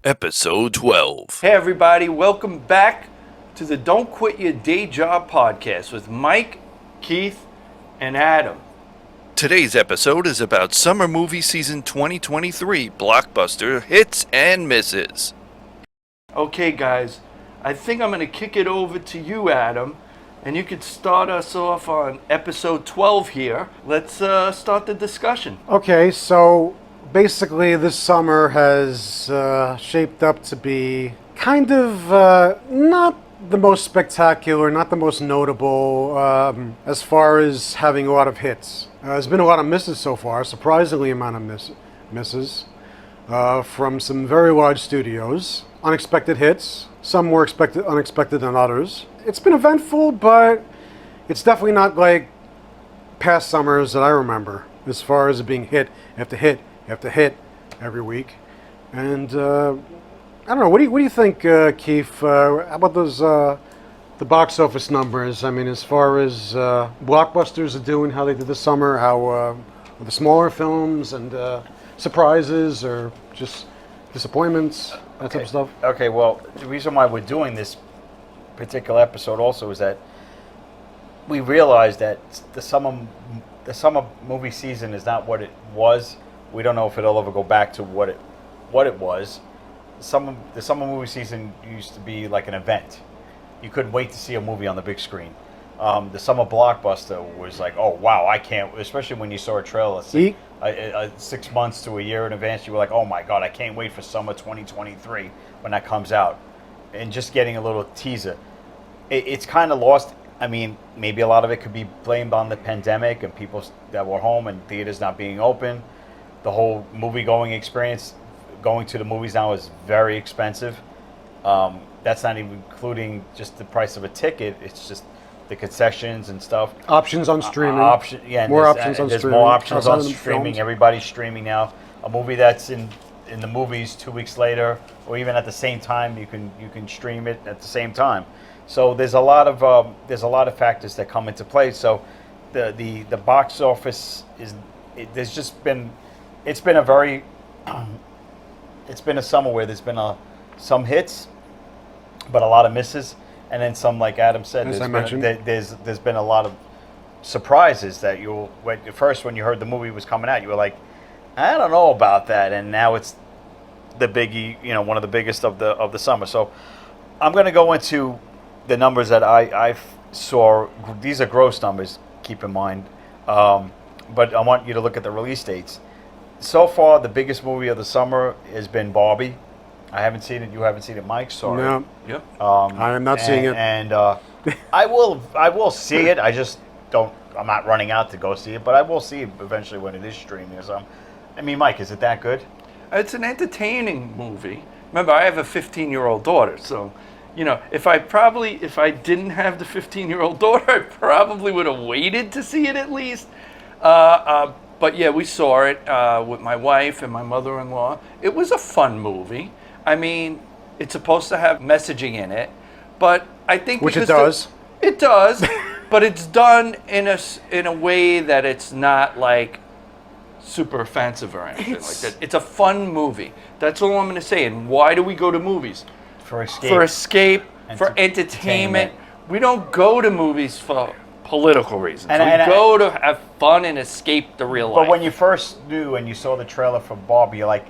Episode 12. Hey everybody, welcome back to the Don't Quit Your Day Job podcast with Mike, Keith, and Adam. Today's episode is about summer movie season 2023 blockbuster hits and misses. Okay guys, I think I'm going to kick it over to you, Adam, and you could start us off on episode 12 here. Let's start the discussion. Okay, so basically this summer has shaped up to be kind of not the most spectacular, not the most notable as far as having a lot of hits. There's been a lot of misses so far, surprisingly amount of misses from some very large studios. Unexpected hits, some more unexpected than others. It's been eventful, but it's definitely not like past summers that I remember as far as it being hit after hit after hit every week. And I don't know, what do you think, Keith? How about those the box office numbers? I mean, as far as blockbusters are doing, how they did this summer, how the smaller films and surprises or just disappointments, that type of stuff. Okay, well, the reason why we're doing this particular episode also is that we realize that the summer movie season is not what it was. We don't know if it'll ever go back to what it was. The summer movie season used to be like an event. You couldn't wait to see a movie on the big screen. The summer blockbuster was like, oh wow, I can't. Especially when you saw a trailer 6 months to a year in advance, you were like, oh my god, I can't wait for summer 2023 when that comes out. And just getting a little teaser, it's kind of lost. I mean, maybe a lot of it could be blamed on the pandemic and people that were home and theaters not being open. The whole movie-going experience, going to the movies now is very expensive. That's not even including just the price of a ticket. It's just the concessions and stuff. Options on streaming. More options on streaming. There's more options on streaming. Everybody's streaming now. A movie that's in the movies 2 weeks later, or even at the same time, you can stream it at the same time. So there's a lot of factors that come into play. So the box office it's been a summer where there's been some hits, but a lot of misses, and then some, like Adam said, there's been a lot of surprises that when you heard the movie was coming out, you were like, I don't know about that, and now it's the biggie, one of the biggest of the summer. So I'm going to go into the numbers that I saw. These are gross numbers, keep in mind, but I want you to look at the release dates. So far, the biggest movie of the summer has been Barbie. I haven't seen it. You haven't seen it, Mike. Sorry. No. Yep. I am not seeing it. And I will see it. I just don't. I'm not running out to go see it, but I will see it eventually when it is streaming or something. I mean, Mike, is it that good? It's an entertaining movie. Remember, I have a 15-year-old daughter, so if I didn't have the 15-year-old daughter, I probably would have waited to see it at least. But yeah, we saw it with my wife and my mother-in-law. It was a fun movie. I mean, it's supposed to have messaging in it, but I think it does. It does, but it's done in a way that it's not like super offensive or anything like that. It's a fun movie. That's all I'm going to say. And why do we go to movies? For escape, for entertainment. We don't go to movies for political reasons. We go to have fun and escape the real life. But when you first knew and you saw the trailer for Barbie, you're like,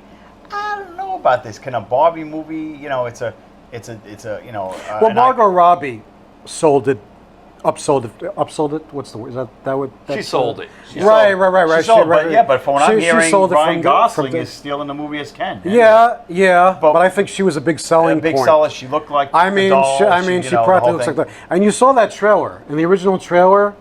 I don't know about this. Can a Barbie movie? It's a. Well, Margot Robbie upsold it. What's the word? Is that what? She sold it. Right. But from what I'm hearing, Ryan Gosling is stealing the movie as Ken. Yeah. But I think she was a big selling point. Seller. She looked like. I mean, she practically looks like that. And you saw that trailer in the original trailer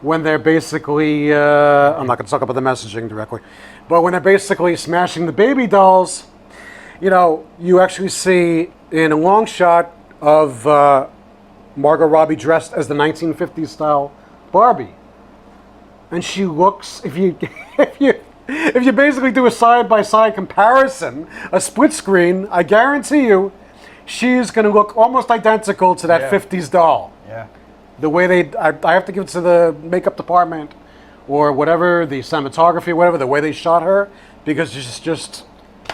when they're basically. I'm not going to talk about the messaging directly, but when they're basically smashing the baby dolls, you actually see in a long shot of Margot Robbie dressed as the 1950s style Barbie, and she looks. If you basically do a side by side comparison, a split screen, I guarantee you, she's going to look almost identical to that 50s doll. Yeah. The way I have to give it to the makeup department, or whatever, the cinematography, whatever, the way they shot her, because it's just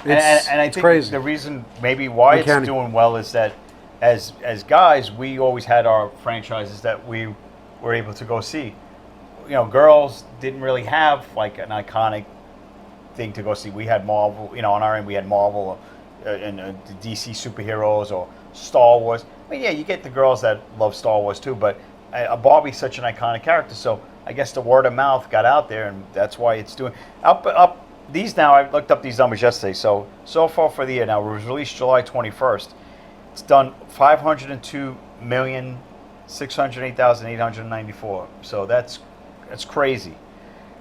And I it's think crazy. the reason maybe why Uncanny. it's doing well is that as guys, we always had our franchises that we were able to go see. You know, girls didn't really have like an iconic thing to go see. We had Marvel, you know, on our end we had Marvel and the DC superheroes or Star Wars. I mean, yeah, you get the girls that love Star Wars too, but Barbie's such an iconic character, so I guess the word of mouth got out there, and that's why it's doing up. These now, I looked up these numbers yesterday. So far for the year, now it was released July 21st. It's done 502,608,894. So that's crazy.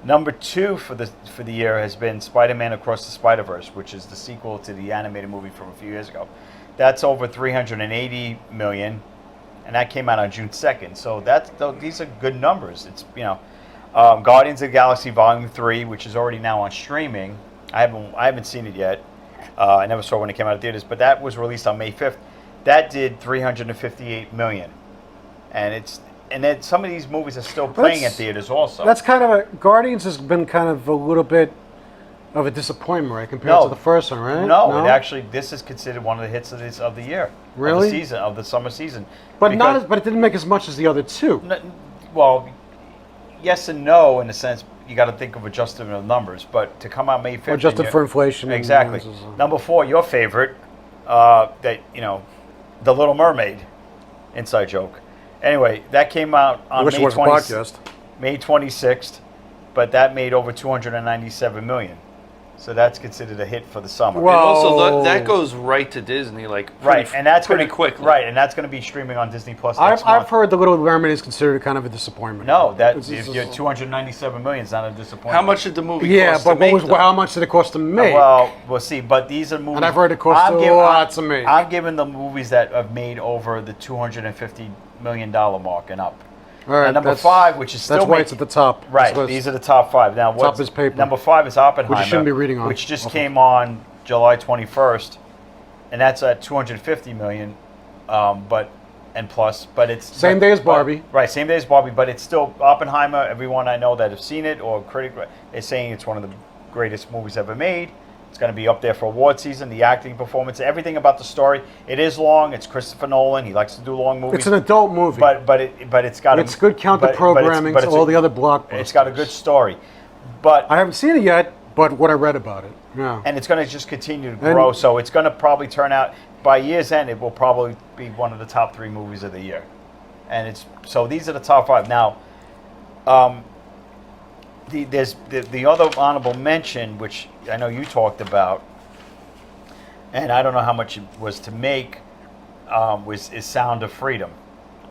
Number 2 for the year has been Spider-Man Across the Spider-Verse, which is the sequel to the animated movie from a few years ago. That's over 380 million, and that came out on June 2nd. So these are good numbers. It's, you know, Guardians of the Galaxy Volume 3, which is already now on streaming. I haven't seen it yet. I never saw it when it came out of theaters, but that was released on May 5th. That did 358 million, and then some of these movies are still playing at theaters also. That's kind of Guardians has been kind of a little bit of a disappointment, right, compared to the first one, right? No, it actually, this is considered one of the hits of the year. Really? Of the summer season. But but it didn't make as much as the other two. Well, yes and no, in a sense. You got to think of adjustment of numbers, but to come out May 5th, adjusted for inflation. Exactly. Number 4, your favorite, that you know, The Little Mermaid, inside joke. Anyway, that came out on May 26th, but that made over 297 million. So that's considered a hit for the summer. Well, and also that goes right to Disney, like and that's pretty quickly. Right, and that's going to be streaming on Disney Plus. I've heard The Little Mermaid is considered kind of a disappointment. No, your 297 million is not a disappointment. How much did the movie cost but to make? how much did it cost to make? Well, we'll see. But these are movies. And I've heard it cost a lot to make. I'm giving the movies that have made over the $250 million mark and up. All right, and number 5, which is still that's why it's at the top. Right, these are the top 5. Now, top is paper. Number 5 is Oppenheimer, which you shouldn't be reading on. which just came on July 21st, and that's at 250 million, but it's same day as Barbie. Right, same day as Barbie, but it's still Oppenheimer. Everyone I know that have seen it or critic is saying it's one of the greatest movies ever made. It's going to be up there for award season. The acting, performance, everything about the story. It is long. It's Christopher Nolan. He likes to do long movies. It's an adult movie, but it's got good counter programming to all the other blockbusters. It's got a good story, but I haven't seen it yet. But what I read about it, yeah. And it's going to just continue to grow. So it's going to probably turn out by year's end. It will probably be one of the top 3 movies of the year, and these are the top 5 now. There's the other honorable mention, which I know you talked about, and I don't know how much it was to make, is Sound of Freedom.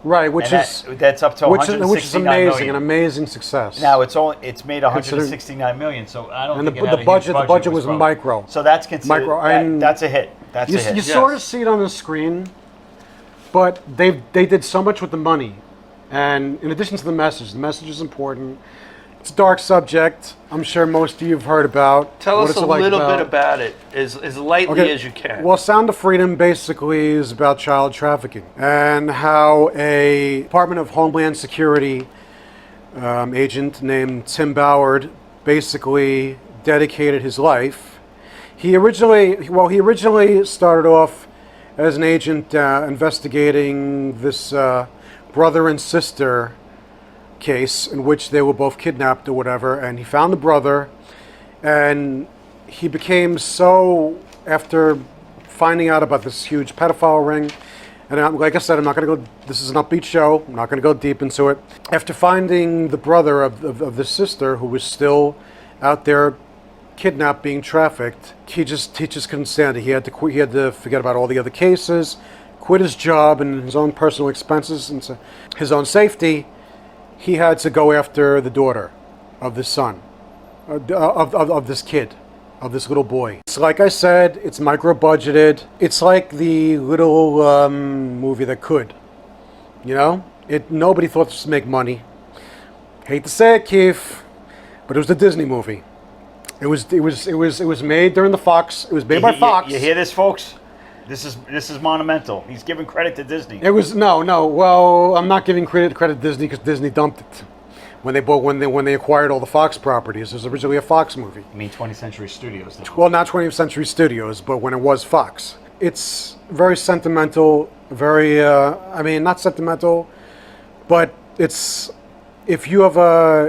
Right, that's up to 169 which is amazing, million. an amazing success. Now it's made 169 million, so I don't think it had a huge budget. The budget was micro. So that's considered that's a hit. That's a hit. You sort of see it on the screen, but they did so much with the money, and in addition to the message is important. It's a dark subject. I'm sure most of you have heard about. Tell us a little bit about it, as lightly as you can. Well, Sound of Freedom basically is about child trafficking and how a Department of Homeland Security agent named Tim Ballard basically dedicated his life. He originally started off as an agent investigating this brother and sister case in which they were both kidnapped or whatever, and he found the brother, and he became so, after finding out about this huge pedophile ring, and like I said, I'm not going to go, this is an upbeat show, I'm not going to go deep into it. After finding the brother of the sister who was still out there kidnapped, being trafficked, he just couldn't stand it. He had to forget about all the other cases, quit his job and his own personal expenses and his own safety. He had to go after the daughter of the son, of this kid, of this little boy. It's like I said, it's micro-budgeted. It's like the little movie that could, you know? Nobody thought this would make money. Hate to say it, Keith, but it was the Disney movie. It was made during the Fox. It was made by Fox. You hear this, folks? This is monumental. He's giving credit to Disney. It was no. Well, I'm not giving credit to Disney because Disney dumped it. when they acquired all the Fox properties. It was originally a Fox movie. I mean, 20th Century Studios. Now. Well, not 20th Century Studios, but when it was Fox. It's very sentimental, very, I mean, not sentimental, but it's, if you have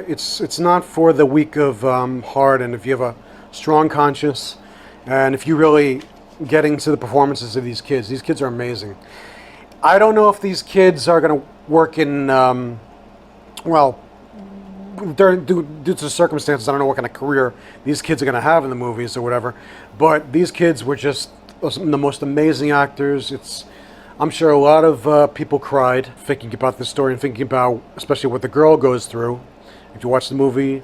it's not for the weak of heart, and if you have a strong conscience, and if you really get into the performances of these kids are amazing. I don't know if these kids are going to work in, well, due to the circumstances, I don't know what kind of career these kids are going to have in the movies or whatever, but these kids were just the most amazing actors. I'm sure a lot of people cried thinking about this story and thinking about especially what the girl goes through. If you watch the movie,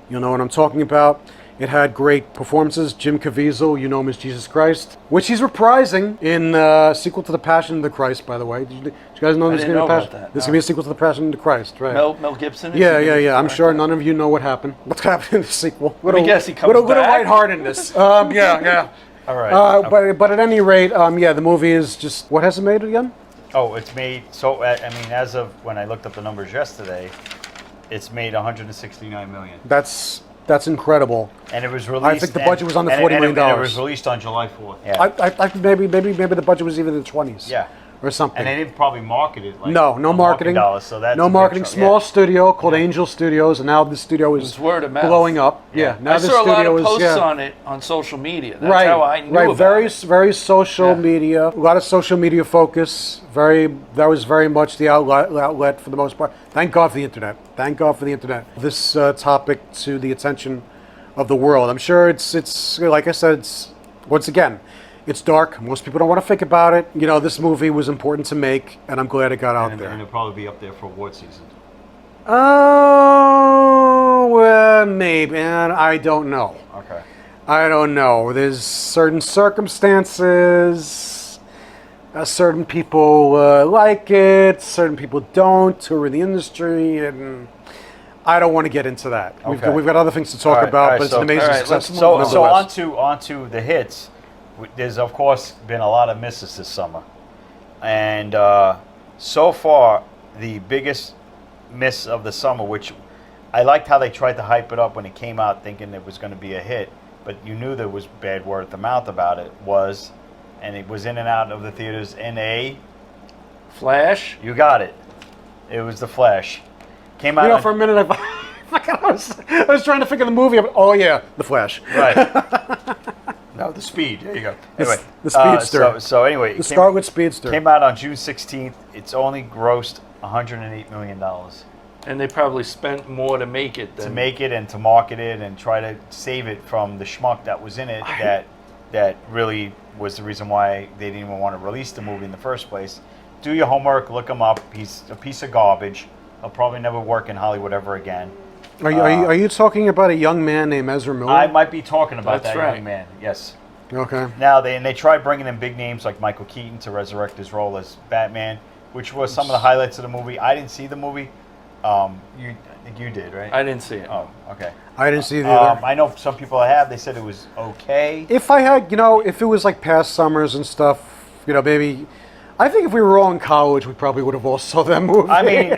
you'll know what I'm talking about. It had great performances. Jim Caviezel, you know him as Jesus Christ, which he's reprising in sequel to The Passion of the Christ, by the way. Did you guys know this is going to be There's going to be a sequel to The Passion of the Christ, right? Mel Gibson? Yeah. I'm sure none of you know what happened. What's happening in the sequel? Let me guess, he comes With a back? white heart in this. Yeah. All right. But at any rate, the movie is just, what has it made again? Oh, it's made, so, I mean, as of when I looked up the numbers yesterday, it's made $169 million. That's incredible. And it was released. I think the budget was under $40 million. And it was released on July 4th. Yeah. I think maybe the budget was even in the 20s. Yeah. Or something. And they didn't probably market it. Like no marketing. Dollars, so that's no marketing. Small studio called Yeah. Angel Studios, and now the studio is word of mouth. blowing up. Yeah. Now I the saw a lot studio of posts is on it on social media. That's right. how I knew right. about Very it. very social Yeah. media. A lot of social media focus. That was very much the outlet for the most part. Thank God for the internet. Thank God for the internet. This topic to the attention of the world. I'm sure it's like I said. It's once again. It's dark. Most people don't want to think about it. You know, this movie was important to make, and I'm glad it got out there. And it'll probably be up there for award season. Oh, well, maybe. And I don't know. Okay. I don't know. There's certain circumstances. Certain people like it. Certain people don't, who are in the industry. And I don't want to get into that. Okay. We've got other things to talk All right, about, all right, but it's so- an amazing all right, success. let's move So nonetheless. onto the hits. There's of course been a lot of misses this summer, and so far the biggest miss of the summer, which I liked how they tried to hype it up when it came out, thinking it was going to be a hit, but you knew there was bad word of mouth about it. And it was in and out of the theaters in a. Flash? You got it. It was The Flash. Came out. You know, on- for a minute, I was trying to think of the movie. Oh yeah, The Flash. Right. No, The Speed. There you go. Anyway, The Speedster. So anyway, The Scarlet Speedster. Came out on June 16th. It's only grossed $108 million And they probably spent more to make it than to make it and to market it and try to save it from the schmuck that was in it. That really was the reason why they didn't even want to release the movie in the first place. Do your homework. Look him up. He's a piece of garbage. He'll probably never work in Hollywood ever again. Are you talking about a young man named Ezra Miller? I might be talking about That's that right. young man. Yes. Okay. Now they tried bringing in big names like Michael Keaton to resurrect his role as Batman, which was some of the highlights of the movie. I didn't see the movie. I think you did, right? I didn't see it. Oh, okay. I didn't see it either. I know some people have. They said it was okay. If I had, if it was like past summers and stuff, maybe. I think if we were all in college, we probably would have all saw that movie. I mean,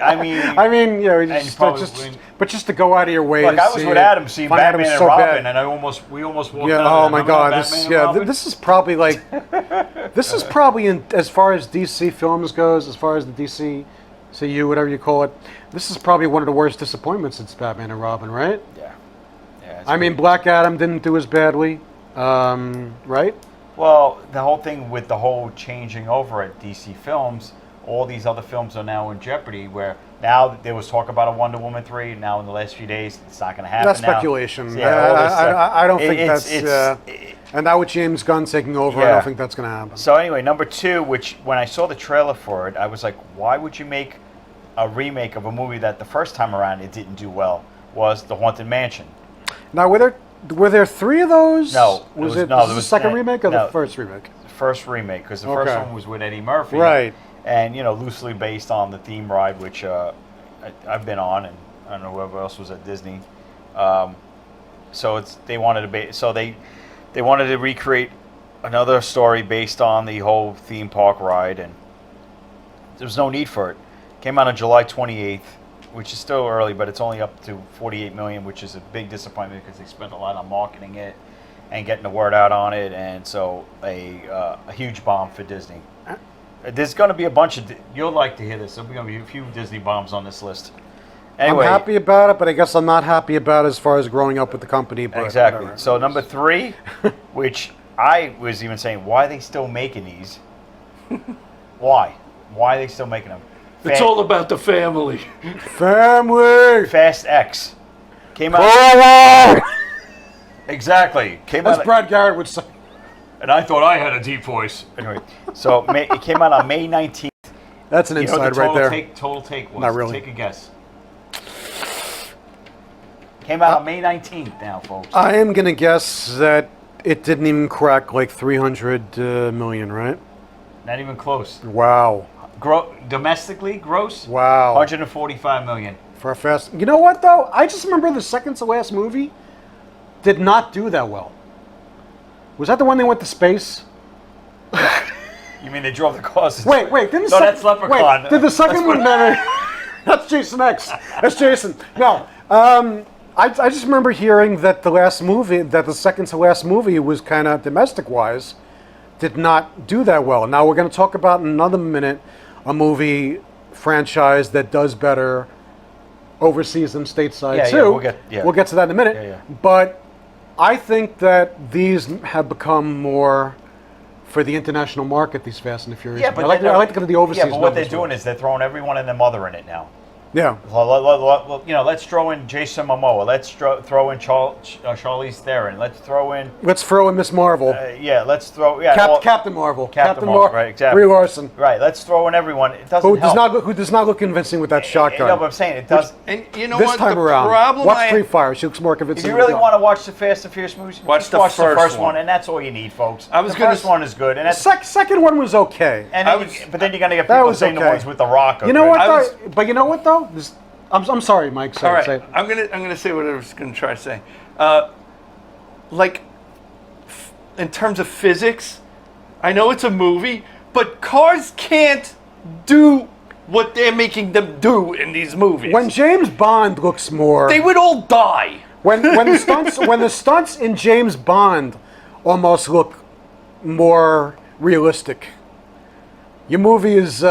but just to go out of your way. Look, to I was see with it, Adam seeing find Batman Adam and so Robin, bad. and we almost walked Yeah. out. Oh of my there. God. Remember Batman and Robin? This is probably like, this is probably as far as DC films goes, as far as the DC, CU, whatever you call it. This is probably one of the worst disappointments since Batman and Robin, right? Yeah. I mean, Black Adam didn't do as badly, right? Well, the whole thing with the whole changing over at DC Films, all these other films are now in jeopardy. Where now there was talk about a Wonder Woman 3. Now in the last few days, it's not going to happen. That's now. speculation. So, yeah, all this stuff. I don't think It's- and now with James Gunn taking over, I Yeah. don't think that's going to happen. So anyway, number 2, which when I saw the trailer for it, I was like, why would you make a remake of a movie that the first time around it didn't do well? Was The Haunted Mansion. Now, were there 3 of those? No, Was there it was the second that- remake or no. the first remake? The first remake, because the first Okay. one was with Eddie Murphy. Right. And, loosely based on the theme ride, which I've been on, and I don't know whoever else was at Disney. So they wanted to recreate another story based on the whole theme park ride, and there was no need for it. Came out on July 28th. which is still early, but it's only up to 48 million, which is a big disappointment because they spent a lot on marketing it and getting the word out on it, and so a huge bomb for Disney. There's going to be a bunch of. You'll like to hear this. There's going to be a few Disney bombs on this list. Anyway, I'm happy about it, but I guess I'm not happy about it as far as growing up with the company. But exactly. whatever. So number 3, which I was even saying, why are they still making these? Why? Why are they still making them? It's all about the family. Family. Fast X came out. Exactly. Came As out. Brad Garrett would say. And I thought I had a deep voice. Anyway, so it came out on May 19th. That's an You know what inside the right there. total take was? Not really. Take a guess. Came out on May 19th now, folks. I am going to guess that it didn't even crack like 300 million, right? Not even close. Wow. Domestically, gross? Wow. 145 million. For a fast. You know what, though? I just remember the second to last movie did not do that well. Was that the one they went to space? You mean they drove the cars? Wait. Didn't the No, that's Leprechaun. Wait, did the second one? That's Jason X. That's Jason. No. I just remember hearing that the second to last movie was kind of domestic-wise, did not do that well. Now we're going to talk about in another minute a movie franchise that does better overseas and stateside too. We'll get to that in a minute. Yeah. But I think that these have become more for the international market. These Fast and the Furious. Yeah, but I like to go to the overseas. Yeah, but what they're numbers doing more. is they're throwing everyone and their mother in it now. Yeah. Well, let's throw in Jason Momoa. Let's throw in Charlize Theron. Let's throw in. Let's throw in Miss Marvel. Let's throw. Yeah, Captain Marvel. Captain Marvel. Right, exactly. Brie Larson. Right. Let's throw in everyone. It doesn't Who help. does not look convincing with that shotgun. No, but I'm saying it does. And you know This what? time The around, problem watch I Free Fire. She looks more convincing. If you with really the gun. want to watch the Fast and Furious movies, Watch just the watch the first first one. one, and that's all you need, folks. I was the gonna first one is good, and that's. Second one was okay. And I then was- but then you're gonna get That people was saying the okay. ones with the Rock. Are You know good. what? I Though? was- But you know what though? I'm sorry, Mike. Say All it, right, say it. I'm gonna say what I was gonna try to say. In terms of physics, I know it's a movie, but cars can't do what they're making them do in these movies. When James Bond looks more, they would all die. when the stunts in James Bond almost look more realistic. Your movie is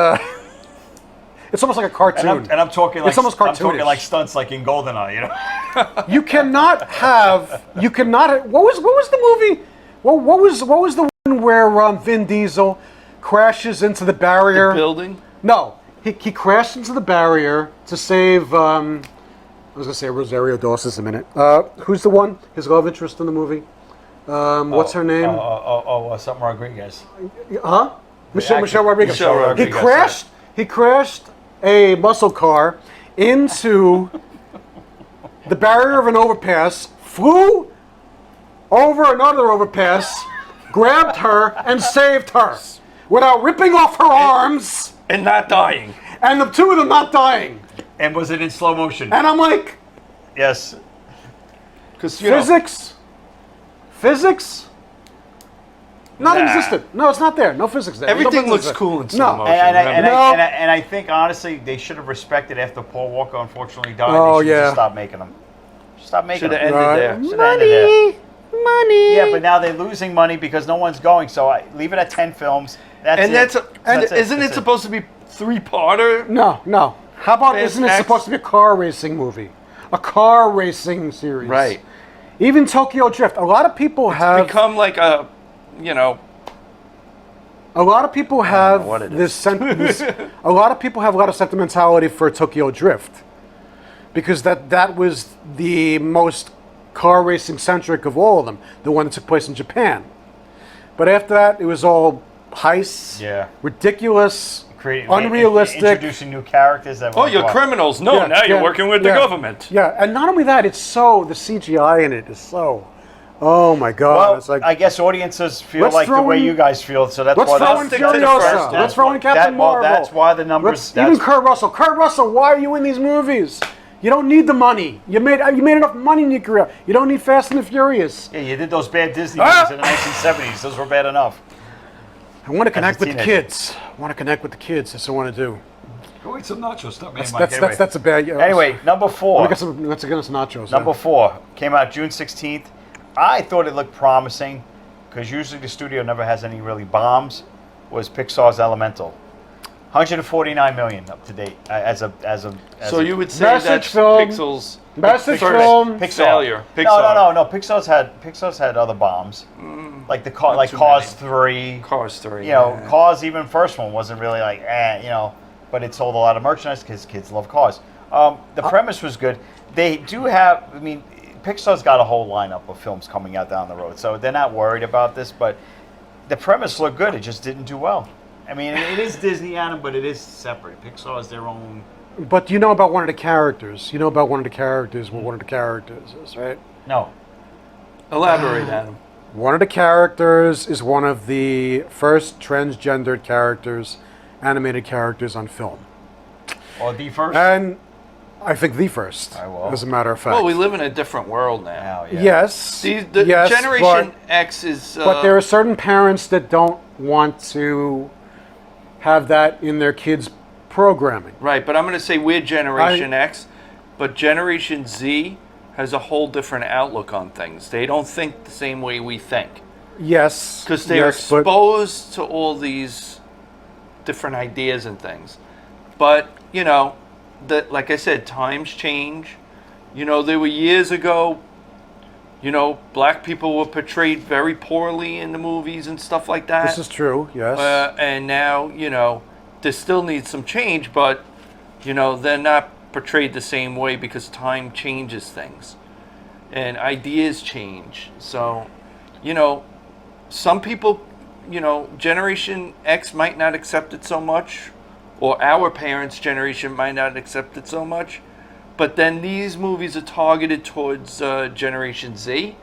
it's almost like a cartoon. And I'm talking like It's almost I'm talking cartoonish. like stunts like in GoldenEye, you know. You cannot have. What was the movie? What was the one where Vin Diesel crashes into the barrier? Building. No, he crashed into the barrier to save. I was gonna say Rosario Dawson's a minute. Who's the one? His love interest in the movie. What's her name? Something Rodriguez. Huh? Michelle Rodriguez. Michelle Rodriguez, He crashed a muscle car into the barrier of an overpass, flew over another overpass, grabbed her, and saved her without ripping off her arms, And not dying. and the two of them not dying. And was it in slow motion? And I'm like, Yes. Because physics, not Nah. existent. No, it's not there. No physics there. Everything There's no looks physics cool in there. slow No. motion. And I think honestly they should have respected after Paul Walker unfortunately died. Oh, they should yeah. just stop making them. Stop making Should have them. ended Right. there. Should've ended there. Money. Yeah, but now they're losing money because no one's going. So I leave it at 10 films. That's And it. isn't it That's supposed to be 3-parter? No. How about Fast isn't it X? supposed to be a car racing movie? A car racing series. Right. Even Tokyo Drift. A lot of people have Become like a, a lot of people have what it this, a lot of people have a lot of sentimentality for Tokyo Drift. Because that was the most car racing centric of all of them, the one that took place in Japan. But after that, it was all heists, Yeah. ridiculous, unrealistic. Introducing new characters. That oh, were- you're criminals. No, Yeah, now you're yeah, working with the yeah. government. Yeah, and not only that, the CGI in it is so, oh my God. Well, it's like, I guess audiences feel Let's like the throw way in- you guys feel, so that's let's why throw that's in stick to the Furiosa. first one. Let's throw in Captain Marvel. That's why the numbers. Even Kurt Russell. Kurt Russell, why are you in these movies? You don't need the money. You made enough money in your career. You don't need Fast and the Furious. Yeah, you did those bad Disney movies in the 1970s. Those were bad enough. I want to connect a with the teenager. kids. I want to connect with the kids. That's what I want to do. Go eat some nachos. Stop me, That's a bad. Anyway, number 4. Let's get us nachos. Number 4 came out June 16th. I thought it looked promising because usually the studio never has any really bombs. Was Pixar's Elemental, 149 million up to date So you would say Message that's film. Pixel's Message first film. failure. No. Pixar's had other bombs, like too Cars many. 3. Cars 3. You know, Cars, even first one wasn't really like, but it sold a lot of merchandise because kids love cars. The premise was good. They do have, Pixar's got a whole lineup of films coming out down the road, so they're not worried about this, but the premise looked good. It just didn't do well. It is Disney Animation, but it is separate. Pixar is their own. But you know about one of the characters. You know about one of the characters, what one of the characters is, right? No. Elaborate, Adam. One of the characters is one of the first transgendered characters, animated characters on film. Or the first? And I think the first, well. as a matter of fact. Well, we live in a different world now. Yeah. Yes. The yes, Generation X is. But there are certain parents that don't want to have that in their kids' programming. Right, but I'm going to say we're Generation X, but Generation Z has a whole different outlook on things. They don't think the same way we think. Yes. Because they're exposed to all these different ideas and things. But, like I said, times change. There were years ago, black people were portrayed very poorly in the movies and stuff like that. This is true, yes. And now, there still needs some change, but, they're not portrayed the same way because time changes things. And ideas change. So, some people, Generation X might not accept it so much, or our parents' generation might not accept it so much. But then these movies are targeted towards Generation Z,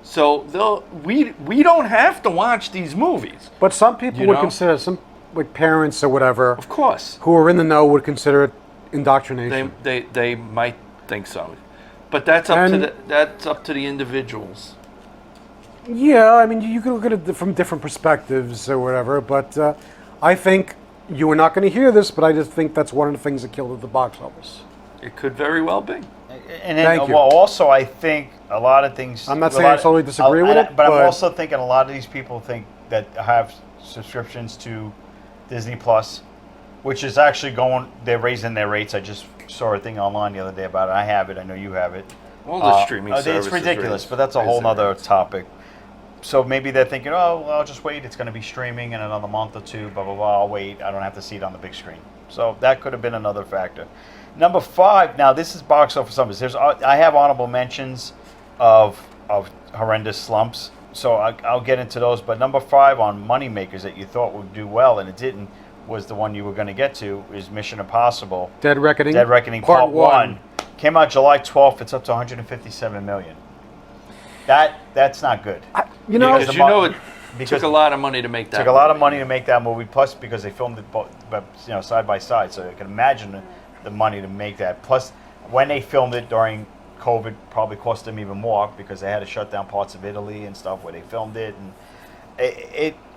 so we don't have to watch these movies. But some people would consider, some like parents or whatever, Of course, who are in the know would consider it indoctrination. they might think so, but that's up to the individuals. Yeah, you can look at it from different perspectives or whatever, but I think you are not going to hear this, but I just think that's one of the things that killed at the box office. It could very well be. And then, also, I think a lot of things. I'm not saying I totally disagree with it, but I'm also thinking a lot of these people think that have subscriptions to Disney Plus, which is actually they're raising their rates. I just saw a thing online the other day about it. I have it. I know you have it. All the streaming services. It's ridiculous, but that's a whole other topic. So maybe they're thinking, well, I'll just wait. It's going to be streaming in another month or two, blah, blah, blah. I'll wait. I don't have to see it on the big screen. So that could have been another factor. Number 5, now this is box office numbers. I have honorable mentions of horrendous slumps, so I'll get into those. But number 5 on moneymakers that you thought would do well and it didn't was the one you were going to get to, is Mission Impossible. Dead Reckoning. Dead Reckoning Part 1. Came out July 12th. It's up to 157 million. That's not good. It took a lot of money to make that. Took a lot of money to make that movie. Plus, because they filmed it, side by side, so you can imagine the money to make that. Plus, when they filmed it during COVID, probably cost them even more because they had to shut down parts of Italy and stuff where they filmed it. And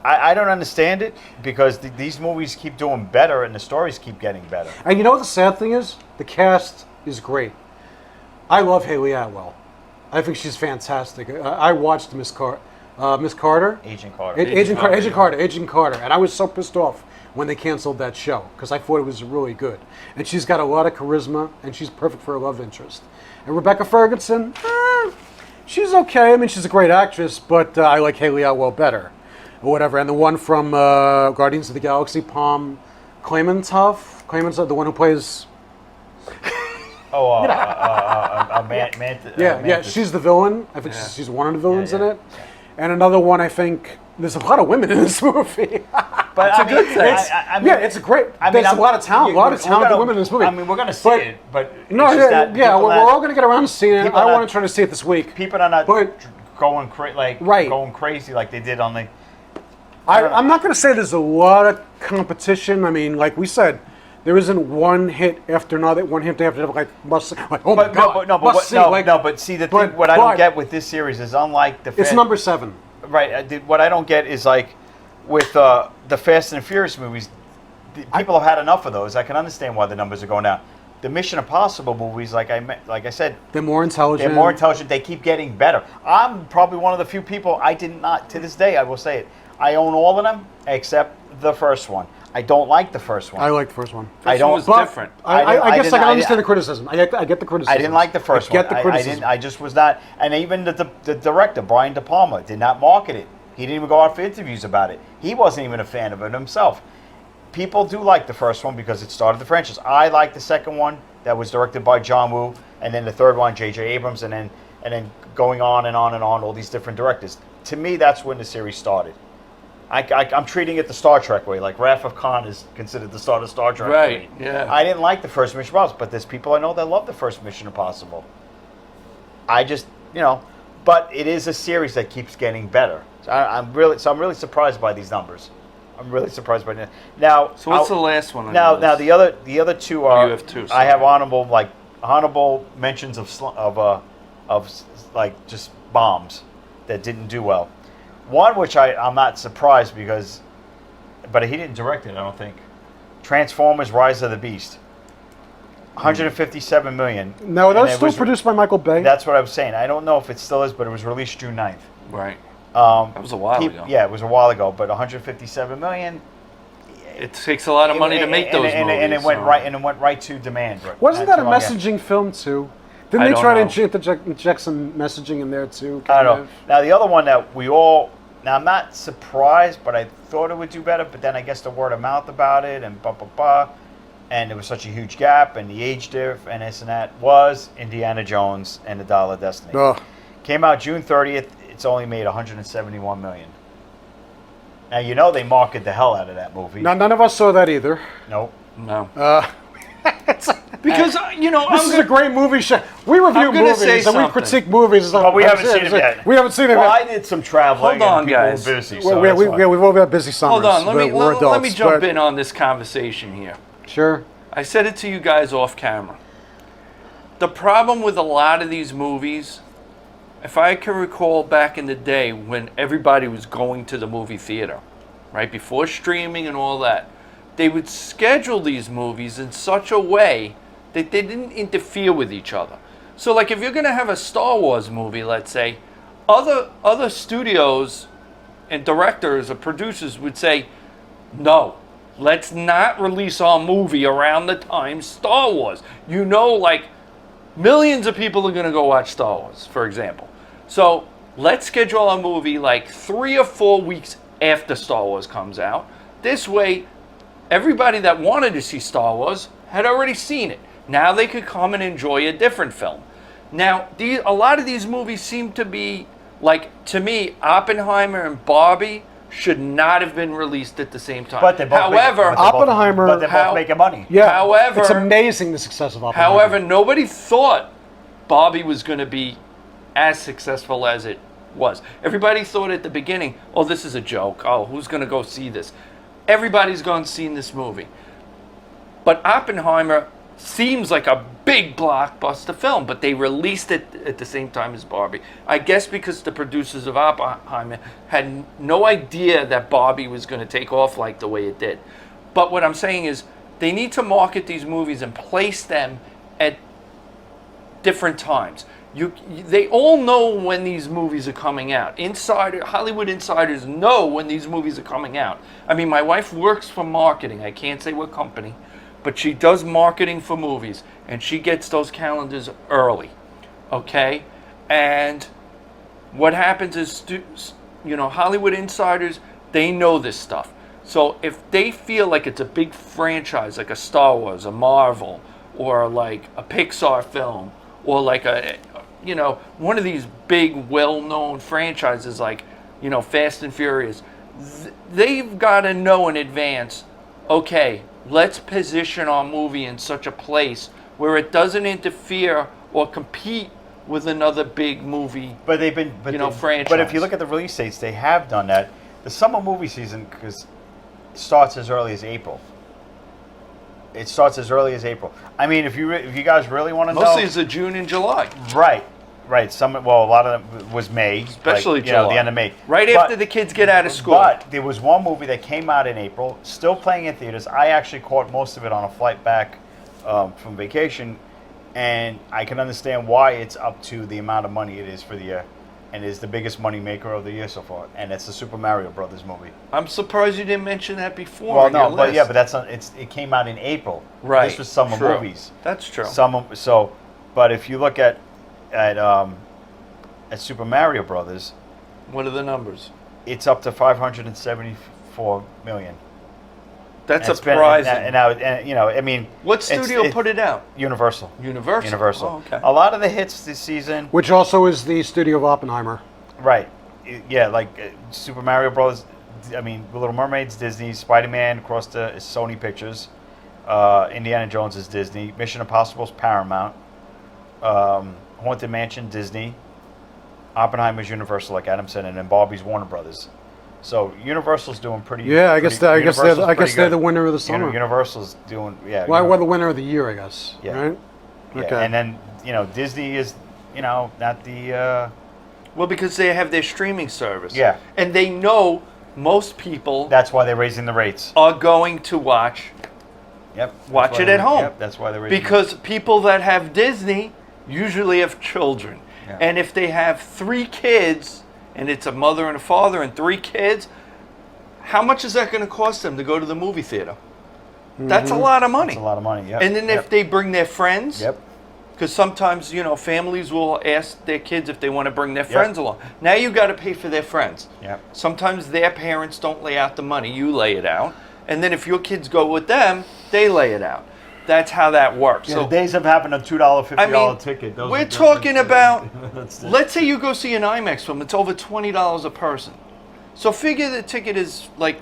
I don't understand it because these movies keep doing better and the stories keep getting better. And you know what the sad thing is? The cast is great. I love Haley Atwell. I think she's fantastic. I watched Miss Carter. Agent Carter. Agent Carter. And I was so pissed off when they canceled that show because I thought it was really good. And she's got a lot of charisma and she's perfect for a love interest. And Rebecca Ferguson, she's okay. She's a great actress, but I like Haley Atwell better or whatever. And the one from Guardians of the Galaxy, Palm Claymantoff, the one who plays... she's the villain. I think she's one of the villains in it. And another one, I think, there's a lot of women in this movie. But it's a good thing. It's a great. There's a lot of talent, talented women in this movie. We're going to see it, but we're all going to get around to seeing it. I want to try to see it this week. People are not going crazy like they did on the. I'm not going to say there's a lot of competition. Like we said, there isn't one hit after another, must see. Like, oh my God, but see, the thing, what I don't get with this series is unlike the. It's number 7. Right. What I don't get is like with the Fast and Furious movies, people have had enough of those. I can understand why the numbers are going down. The Mission Impossible movies, like I said, They're more intelligent. they're more intelligent. They keep getting better. I'm probably one of the few people I did not, to this day, I will say it. I own all of them except the first one. I don't like the first one. I like the first one. I don't. Was But different. I guess I can understand I- the criticism. I get the criticism. I didn't like the first one. I get the criticism. I just was not. And even the director, Brian De Palma, did not market it. He didn't even go out for interviews about it. He wasn't even a fan of it himself. People do like the first one because it started the franchise. I like the second one that was directed by John Woo, and then the third one, J.J. Abrams, and then going on and on and on, all these different directors. To me, that's when the series started. I'm treating it the Star Trek way, like Wrath of Khan is considered the start of Star Trek. Right, yeah. I didn't like the first Mission Impossible, but there's people I know that love the first Mission Impossible. I just, but it is a series that keeps getting better. So I'm really surprised by these numbers. I'm really surprised by that. Now, So what's the last one on now your list? the other two are. you have two, I sorry. have honorable mentions of like just bombs that didn't do well. One which I'm not surprised but he didn't direct it, I don't think. Transformers: Rise of the Beast. 157 million. No, that And was it still produced by Michael Bay. That's what I was saying. I don't know if it still is, but it was released June 9th. Right. That was a while ago. Yeah, it was a while ago, but 157 million. It takes a lot of money to make those movies. And it went so- right to demand. Wasn't that a That's wrong, messaging film too? Didn't I they don't try know. to inject some messaging in there too? I don't know. Now the other one that now I'm not surprised, but I thought it would do better. But then I guess the word of mouth about it and and there was such a huge gap and the age diff and this and that was Indiana Jones and the Dial of Destiny. Ugh. Came out June 30th. It's only made 171 million. Now they marketed the hell out of that movie. Now, none of us saw that either. Nope. No. Because, This is a great movie show. We review I'm gonna say movies and we something. critique movies. But we haven't seen it yet. We haven't seen it Well, I yet. did some traveling. Hold on, and people guys. were busy. Well, So we've all got busy summers. Hold on. Let me We're adults, let me jump but- in on this conversation here. Sure. I said it to you guys off camera. The problem with a lot of these movies, if I can recall back in the day when everybody was going to the movie theater, right, before streaming and all that, they would schedule these movies in such a way that they didn't interfere with each other. So like if you're going to have a Star Wars movie, let's say, other studios and directors or producers would say, no, let's not release our movie around the time Star Wars. Like millions of people are going to go watch Star Wars, for example. So let's schedule a movie like 3 or 4 weeks after Star Wars comes out. This way, everybody that wanted to see Star Wars had already seen it. Now they could come and enjoy a different film. Now, a lot of these movies seem to be, like, to me, Oppenheimer and Barbie should not have been released at the same time. But they both However, Oppenheimer- But they're both making money. Yeah. However- it's amazing the success of Oppenheimer. However, nobody thought Barbie was going to be as successful as it was. Everybody thought at the beginning, oh, this is a joke. Oh, who's going to go see this? Everybody's gone and seen this movie. But Oppenheimer seems like a big blockbuster film, but they released it at the same time as Barbie. I guess because the producers of Oppenheimer had no idea that Barbie was going to take off like the way it did. But what I'm saying is they need to market these movies and place them at different times. They all know when these movies are coming out. Hollywood insiders know when these movies are coming out. I mean, my wife works for marketing. I can't say what company, but she does marketing for movies, and she gets those calendars early, okay? And what happens is, Hollywood insiders, they know this stuff. So if they feel like it's a big franchise, like a Star Wars, a Marvel, or like a Pixar film, or like one of these big, well-known franchises like, Fast and Furious, they've got to know in advance, okay, let's position our movie in such a place where it doesn't interfere or compete with another big movie. But they've been, franchise. But if you look at the release dates, they have done that. The summer movie season starts as early as April. It starts as early as April. I mean, if you guys really want to know, Mostly it's June and July. right? Right. A lot of them was May. Especially the end July. of May. Right after the kids get out of school. But there was one movie that came out in April, still playing in theaters. I actually caught most of it on a flight back from vacation, and I can understand why it's up to the amount of money it is for the year, and is the biggest money maker of the year so far. And it's the Super Mario Brothers movie. I'm surprised you didn't mention that before. Well, on no, your but list. yeah, but that's not. It came out in April. Right. This was summer True. movies. That's true. But if you look at Super Mario Brothers, What are the numbers? it's up to $574 million. That's And it's been- surprising. and now, and, you know, I mean, What studio put it out? Universal. Universal. Oh, okay. A lot of the hits this season, Which also is the studio of Oppenheimer. right? Yeah, like Super Mario Bros. I mean, The Little Mermaid's Disney, Spider-Man across the is Sony Pictures, Indiana Jones is Disney, Mission Impossible's Paramount, Haunted Mansion Disney, Oppenheimer's Universal, like Adam said, and then Barbie's Warner Brothers. So Universal's doing pretty. Yeah, I guess Universal's they're the good. winner of the summer. Universal's doing Well, the winner of the year, I guess. Yeah. Right? Yeah, Okay. and then Disney is not the Well, because they have their streaming service. Yeah. And they know most people that's why they're raising the rates. are going to watch Yep. that's Watch why it they're- at home. Yep, that's why they're raising. because people that have Disney usually have children. Yeah. And if they have 3 kids and it's a mother and a father and 3 kids, how much is that going to cost them to go to the movie theater? That's a lot of money. That's a lot of money. Yep. And then yep. if they bring their friends, Yep. because sometimes, families will ask their kids if they want to bring their Yep. friends along. Now you got to pay for their friends. Yep. Sometimes their parents don't lay out the money, you lay it out. And then if your kids go with them, they lay it out. That's how that works. Yeah, So the days of having a $2, $50 I mean, ticket. we're talking about, That's the- let's say you go see an IMAX film, it's over $20 a person. So figure the ticket is like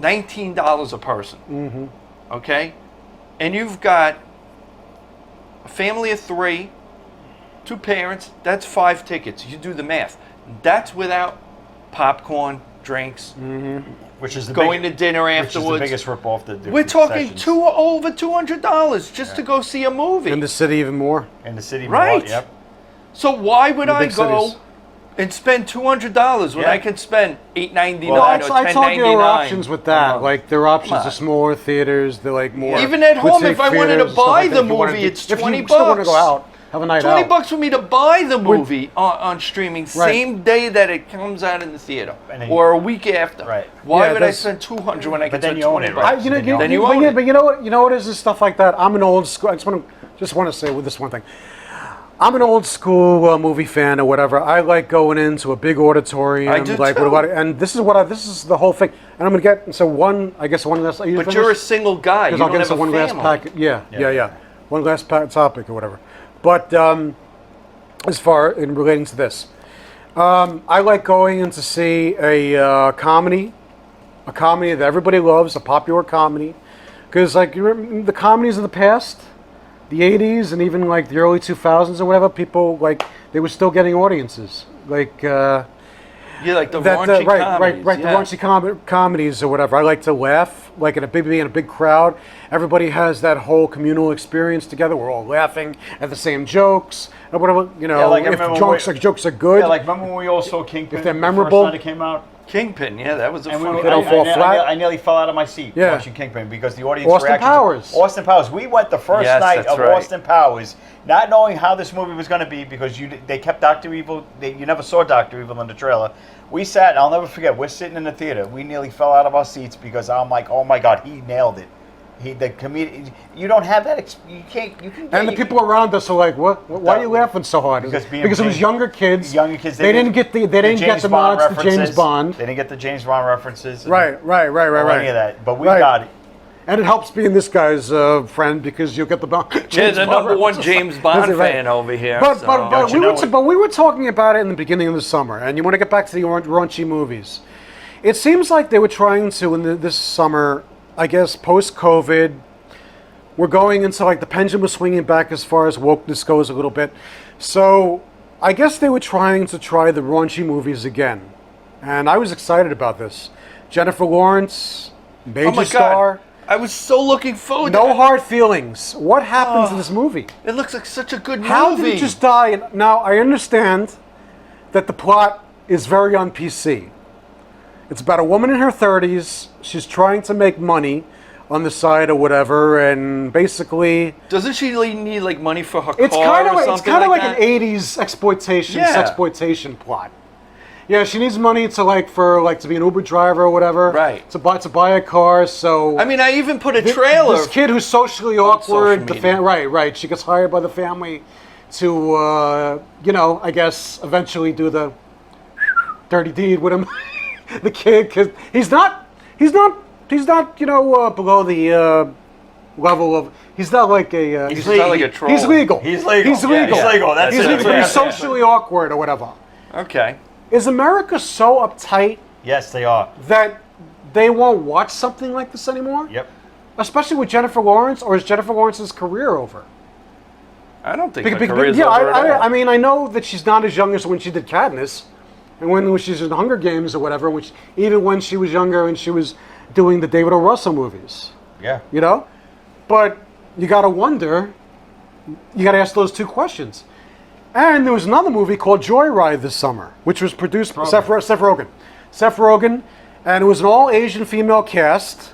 $19 a person. Mm-hmm. Okay? And you've got a family of 3, 2 parents, that's 5 tickets. You do the math. That's without popcorn, drinks, which is the going to dinner which is afterwards. the biggest ripoff. The We're talking concessions. over $200 just to go see a movie. In the city, even more. in the city. Right. Yep. So why would In the I big go cities. and spend $200 when Yeah. I can spend $8.99 Well, or I thought there were $10.99? options with that. Like there are options Come to on. smaller theaters. They're like more. Even at home, boutique if I wanted to theaters and stuff buy like that. the If you wanted movie, to- it's if $20. you still want to go out, have a night out. $20 for me to buy the movie on streaming Right. same day that it comes out in the theater, And then or a week after. Right. Why Yeah, would I that's- spend $200 when I can then spend you own $20? it, right? You know, Then you Then you, you but, own yeah, it. but you know what is this stuff like that? I'm an old school. I just want to say with this one thing. I'm an old school movie fan or whatever. I like going into a big auditorium. I do like too. and this is the whole thing. And I'm gonna get one last. But you're a single guy. You Because I'll don't get have into a one last family. packet. Yeah. One last topic or whatever. But as far in relating to this, I like going in to see a comedy that everybody loves, a popular comedy, because like you remember the comedies of the past, the '80s and even like the early 2000s or whatever, people like they were still getting audiences like. Yeah, like the That, raunchy comedies. right. Yeah. The raunchy comedies or whatever. I like to laugh, like in a big crowd. Everybody has that whole communal experience together. We're all laughing at the same jokes and whatever. Yeah, like I if remember jokes are good. Yeah, like remember when we all saw Kingpin? If they're the memorable. first night it came out. Kingpin, yeah, that was a And fun we, They don't fall flat. I nearly fell out of my seat Yeah. watching Kingpin because the audience Austin reaction. Powers. Austin Powers. We went the first Yes, night that's of right. Austin Powers, not knowing how this movie was going to be because they kept Dr. Evil. You never saw Dr. Evil in the trailer. We sat, and I'll never forget. We're sitting in the theater. We nearly fell out of our seats because I'm like, oh my god, he nailed it. The comedian. You don't have that. You can't. You can. and the people around us are like, "What? Why are you laughing so hard?" Because being it was James- younger kids. Younger kids. They didn't get the James nods Bond to James references. Bond. They didn't get the James Bond references. Right. Or any of that. But we Right. got it. And it helps being this guy's friend because you'll get the Yeah, James the Bond number one references. James Bond Is it right? fan over here. But so. but you know it? we were talking about it in the beginning of the summer, and you want to get back to the raunchy movies. It seems like they were trying to this summer, I guess, post-COVID. We're going into like the pendulum was swinging back as far as wokeness goes a little bit. So I guess they were trying to try the raunchy movies again, and I was excited about this. Jennifer Lawrence, major Oh my star. God. I was so looking forward to No it. hard feelings. What happens in this movie? It looks like such a good movie. How did it just die? Now, I understand that the plot is very on PC. It's about a woman in her 30s. She's trying to make money on the side or whatever, and basically... Doesn't she need like money for her It's car kind of or like, something like that? an 80s exploitation, Yeah. sexploitation plot. Yeah, she needs money to be an Uber driver or whatever. Right. To buy a car, so... I mean, I even put a trailer. This kid who's socially social awkward, media. right. She gets hired by the family to, I guess, eventually do the dirty deed with him, the kid, because he's not, below the level of. He's not like a. He's not like a troll. He's legal. He's legal. He's legal. He's legal. That's He's it. legal, but Yeah. he's socially awkward or whatever. Okay. Is America so uptight Yes, they are. that they won't watch something like this anymore? Yep. Especially with Jennifer Lawrence, or is Jennifer Lawrence's career over? I don't think Because- her career's yeah, over at all. I mean, I know that she's not as young as when she did Katniss, and when she's in Hunger Games or whatever. Even when she was younger and she was doing the David O. Russell movies, Yeah. But you got to wonder. You got to ask those two questions. And there was another movie called Joyride this summer, which was produced by Seth Rogen. Seth Rogen, and it was an all-Asian female cast,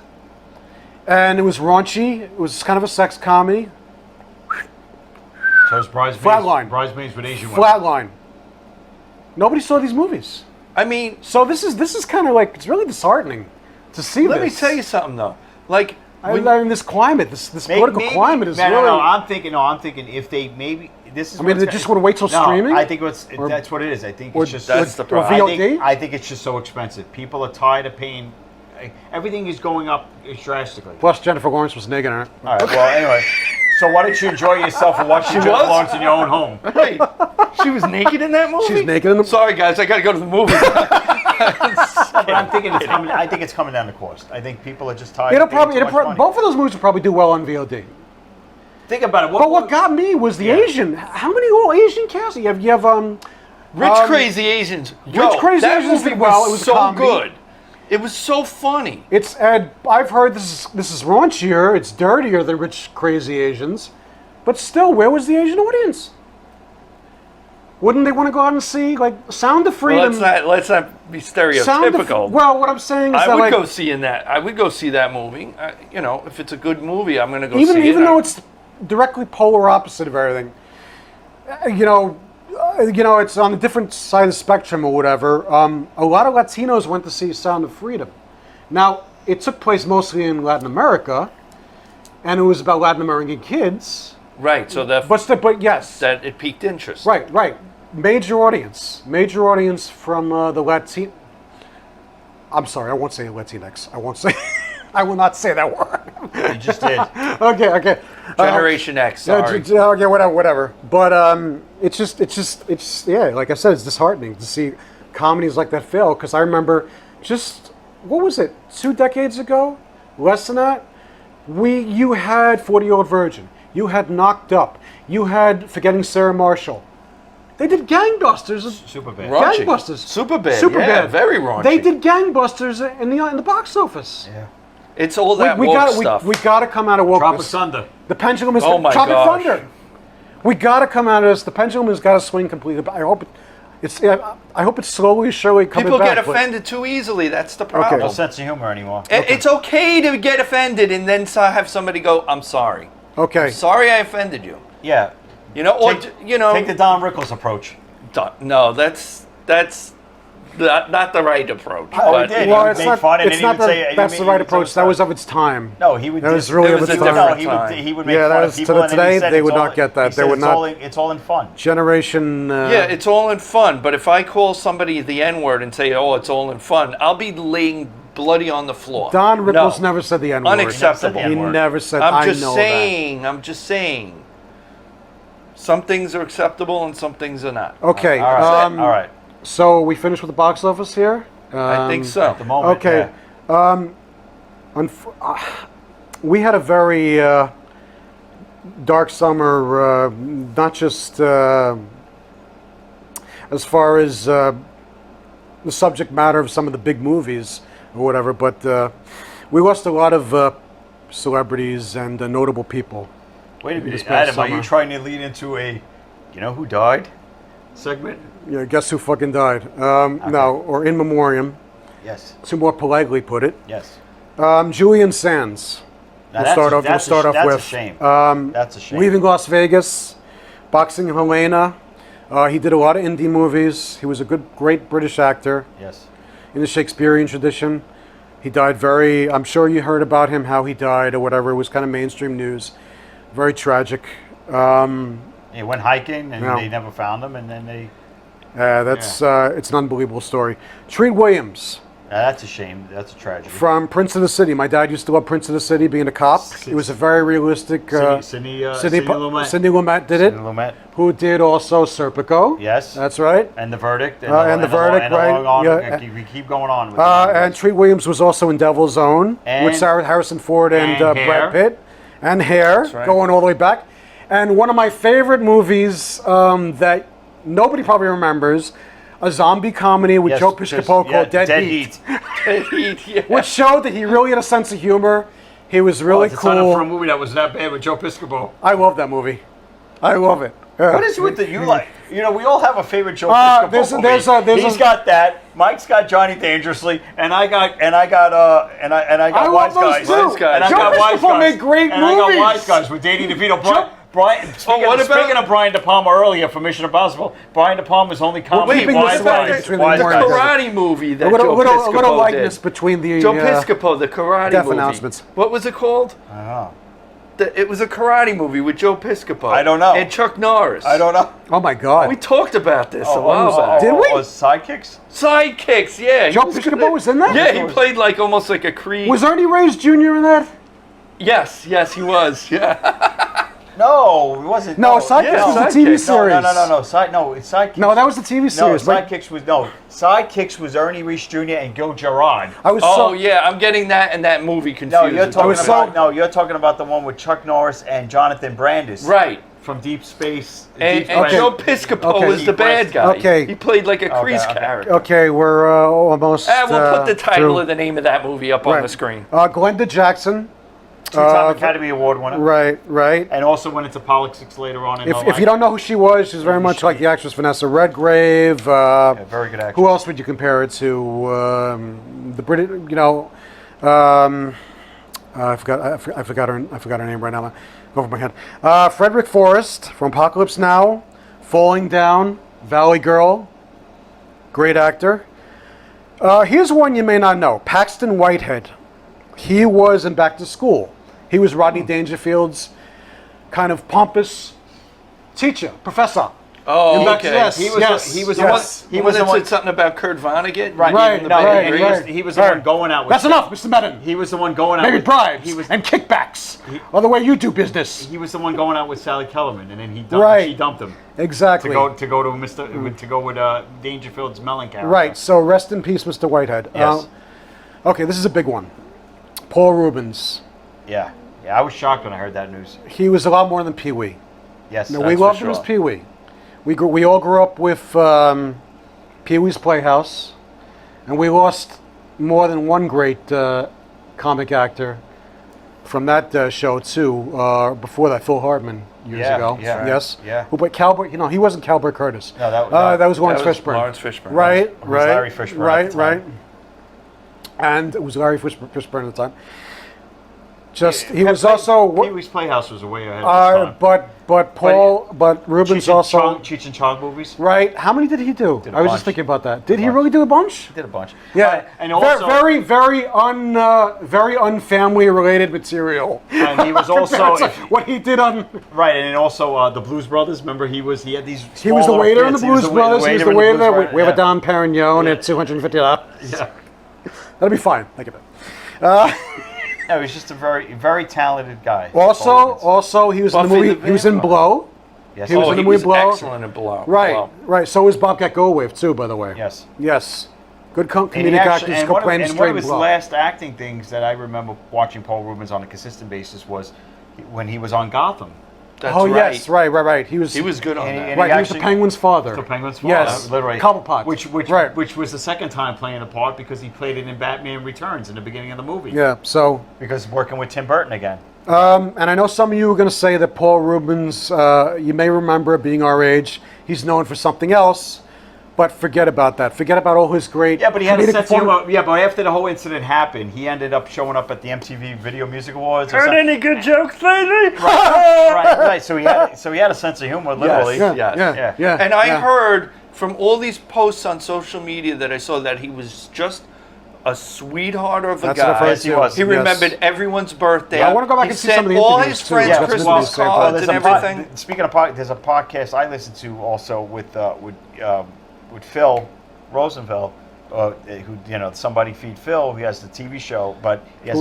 and it was raunchy. It was kind of a sex comedy. So it's Bridesmaids. Flatline. Bridesmaids with Asian women. Flatline. Nobody saw these movies. I mean, So this is kind of like, it's really disheartening to see let me this. tell you something though. Like, I mean, this climate, this political climate is no, really. No, I'm thinking if they maybe this is. I mean, what's they just want to wait till no, streaming? I think Or- that's what it is. I think or- it's just That's the or problem. VOD? I think it's just so expensive. People are tired of paying. Everything is going up drastically. Plus, Jennifer Lawrence was naked in it. All right. Well, anyway. So why don't you enjoy yourself and watch Jennifer was? Lawrence in your own home? wait, she was naked in that movie? She's naked in the. Sorry, guys, I got to go to the movie. But I'm thinking it's coming. I think it's coming down the cost. I think people are just tired. It'll of paying probably, too much money. both of those movies will probably do well on VOD. Think about it. But what got me was the Yeah. Asian. How many all Asian cast? You have Rich Crazy Asians. Rich Crazy that Asians movie did well. was It was a so comedy. good. It was so funny. It's I've heard this is raunchier. It's dirtier than Rich Crazy Asians, but still, where was the Asian audience? Wouldn't they want to go out and see like Sound of Freedom? Well, let's not be Sound of, stereotypical. well, what I'm saying is I that would like, go see that. I would go see that movie. If it's a good movie, I'm going to go even see it. even though it's directly polar opposite of everything, it's on a different side of the spectrum or whatever. A lot of Latinos went to see Sound of Freedom. Now, it took place mostly in Latin America, and it was about Latin American kids. right. So that But yes, that it piqued interest. right. Major audience from the Latin. I'm sorry, I won't say Latinx. I won't say. I will not say that word. You just did. Okay. Generation X. Sorry. Okay, whatever. But it's like I said, it's disheartening to see comedies like that fail. Because I remember what was it, 2 decades ago, less than that. You had 40-Year-Old Virgin. You had Knocked Up. You had Forgetting Sarah Marshall. They did gangbusters. Super bad. Raunchy. Gangbusters. Super bad. Super yeah, bad. Very raunchy. They did gangbusters in the box office. Yeah. It's all that we woke got stuff. we got to come out of wokeness. Tropic Thunder. The pendulum is Oh my Tropic gosh. Thunder. We got to come out of this. The pendulum has got to swing completely. But I hope it's slowly, surely coming People back. get but- offended too easily. That's the problem. No sense of humor anymore. It's okay to get offended and then have somebody go, "I'm sorry. Okay. Sorry, I offended you." Yeah. Take the Don Rickles approach. No, that's not the right approach. Oh, but he did. Well, He it's made not. fun, and It's then he not would say- that's he the made- right he would approach. say That was of its time. No, he would. That was just- really it of was its a time. different No, time. he would make Yeah, fun that of is- people, to and then he today, said they it's would all- not get that. he They said would not- It's all in fun. Generation. Yeah, it's all in fun. But if I call somebody the N-word and say, "Oh, it's all in fun," I'll be laying bloody on the floor. Don Rickles No. never said the N-word. Unacceptable. He never said. I'm I just know saying. I'm just saying. Some things are acceptable and some things are not. that. Okay. All right. All right. So we finished with the box office here. I think so. At the moment. Okay. Yeah. We had a very dark summer, not just as far as the subject matter of some of the big movies or whatever, but we lost a lot of celebrities and notable people. Wait a This minute, past Adam, are you summer. trying to lead into a, you know who died segment? Yeah, guess who fucking died? No, or in memoriam, Yes. to more politely put it. Yes. Julian Sands. Now We'll start off that's with. a shame. That's a shame. Leaving Las Vegas, Boxing Helena. He did a lot of indie movies. He was a great British actor Yes. in the Shakespearean tradition. He died I'm sure you heard about him, how he died or whatever. It was kind of mainstream news. Very tragic. He went hiking and No. they never found him, and then they. It's an unbelievable story. Treat Williams That's a shame. That's a tragedy. from Prince of the City. My dad used to love Prince of the City, being a cop. It was a very realistic. Sidney Sidney Lumet. Lumet did it. Sidney Lumet. Who did also Serpico? Yes. That's right. And the verdict. And the verdict, right, yeah. We keep going on. With And Treat Williams was also in Devil's Own And- with Sarah Harrison Ford and and Brad Hair. Pitt. And Hair, right. going all the way back. And one of my favorite movies that nobody probably remembers, a zombie comedy with Yes, Joe just- Piscopo yeah, called Dead Heat. Yeah. Which showed that he really had a sense of humor. He was really It's not cool. for a movie that was that bad with Joe Piscopo. I love that movie. I love it. Yeah. What is it with the you like? You know, we all have a favorite Joe there's Piscopo a- movie. there's He's a- got that. Mike's got Johnny Dangerously, and I got I love Wise those Guys. too. Wise Guys. And I Joe got Wise Piscopo Guys. made great and I got movies. Wise Guys with Danny DeVito. Speaking what about- of Brian De Palma earlier from Mission Impossible, Brian De Palma's only comedy. keeping Wise the Guys. separation between the Wise more The and Guys. karate movie that A little, Joe little, Piscopo little likeness did. between the Joe Piscopo, the karate death movie. announcements. What was it called? I don't know. It was a karate movie with Joe Piscopo. I don't know. And Chuck Norris. I don't know. Oh my God! We talked about this a while back. Did we? Was Sidekicks? Sidekicks, yeah. Joe Piscopo was in that? Yeah, he played like almost like a Creed. Was Ernie Reyes Jr. in that? Yes, he was. Yeah. No, it wasn't. No, Sidekicks was a Sidekicks. TV series. No, it's Sidekicks. No, that was the TV No, series. but Sidekicks was Ernie Reese Jr. and Gil Gerard. I was Oh so yeah, I'm getting that and that movie confused. No, you're talking was about so- you're talking about the one with Chuck Norris and Jonathan Brandis. right. From Deep Space. And, Deep and Space. Joe Piscopo Okay. was the bad guy. Okay. He played like a Crease okay. character. okay. We're almost. We'll put the title through. of the name of that movie up on Right. the screen. Glenda Jackson. Two-time Academy Award winner. Right. And also went into politics later on in her If life. you don't know who she was, she's very much like the actress Vanessa Redgrave. Yeah, very good actress. Who else would you compare it to? The British, you know. I forgot her name right now. Over my head. Frederick Forrest from Apocalypse Now, Falling Down, Valley Girl. Great actor. Here's one you may not know. Paxton Whitehead. He was in Back to School. He was Rodney Dangerfield's kind of pompous teacher, professor. Oh, In Back- okay. yes, He was yes, he was yes. He was the one that said something about Kurt Vonnegut. Right, Right, Giving the no, bad right, grades? right. he was the one going out with. That's enough, Mr. Madden. He was the one going out Maybe with bribes He was and kickbacks, or the way you do business. he was the one going out with Sally Kellerman, and then Right. she dumped him Exactly. to go to Mr. to go with Dangerfield's Mellon character. Right. So rest in peace, Mr. Whitehead. Yes. Okay, this is a big one. Paul Rubens. Yeah. I was shocked when I heard that news. He was a lot more than Pee Wee. Yes. No, that's we for loved him as sure. Pee Wee. We all grew up with Pee Wee's Playhouse, and we lost more than one great comic actor from that show too. Before that, Phil Hartman years Yeah, ago. yeah, Yes. yeah. Who played Cowboy? You know, he wasn't Cowboy Curtis. No, that- that was Lawrence That was Fishburne. Lawrence Fishburne. Right. It was Right. Larry Fishburne at Right. the Right. time. And it was Larry Fishburne at the time. Just he Pee- was also. Pee Wee's Playhouse was way ahead of his time. But Rubens also. Cheech and Chong movies. Right. How many did he do? Did a I was bunch. just thinking about that. Did he bunch. really do a bunch? Did a bunch. Yeah. And also very very unfamily related material. and he was Compared also to what he did on. right, and then also the Blues Brothers. Remember, he had these. He was the smaller waiter in the bits. He was Blues Brothers. He was the in the waiter Blues there. Brothers, We have a yeah. Dom Perignon Yeah. at $250. Yeah. That'll be fine. Think of it. No, he's just a very, very talented guy. Also, he was in the Buffy movie. the He was in Vampire. Blow. Yes. he was in the movie Blow. excellent in Blow. Right, Blow. right. So was Bobcat Goldthwait too, by the way. Yes. Yes. Good And he comedic actually- actors and go one of, playing and straight one of his Blow. last acting things that I remember watching Paul Rubens on a consistent basis was when he was on Gotham. That's Oh right. yes, right. He was good on that. and right. He was the actually- Penguin's father. The Penguin's father, Yes, literally. Cobblepot. Which was the second time playing the part because he played it in Batman Returns in the beginning of the movie. Yeah. So, Because working with Tim Burton again. and I know some of you are going to say that Paul Rubens, you may remember being our age, he's known for something else. But forget about that. Forget about all his great. Yeah, but he had a comedic sense of perform- humor. Yeah, but after the whole incident happened, he ended up showing up at the MTV Video Music Awards. Or Heard something. any good jokes lately? Right. So he had a sense of humor, literally. Yes. Yeah. And I yeah. heard from all these posts on social media that I saw that he was just a sweetheart of a That's what I've guy. heard Yes, he was. He Yes. remembered everyone's birthday. Yeah, I wanna go back He and see sent some of the all interviews, his too. friends Yeah, that's Christmas what he said. cards and everything. Speaking of there's a podcast I listen to also with Phil Roosevelt, who Somebody Feed Phil, who has the TV show, but he has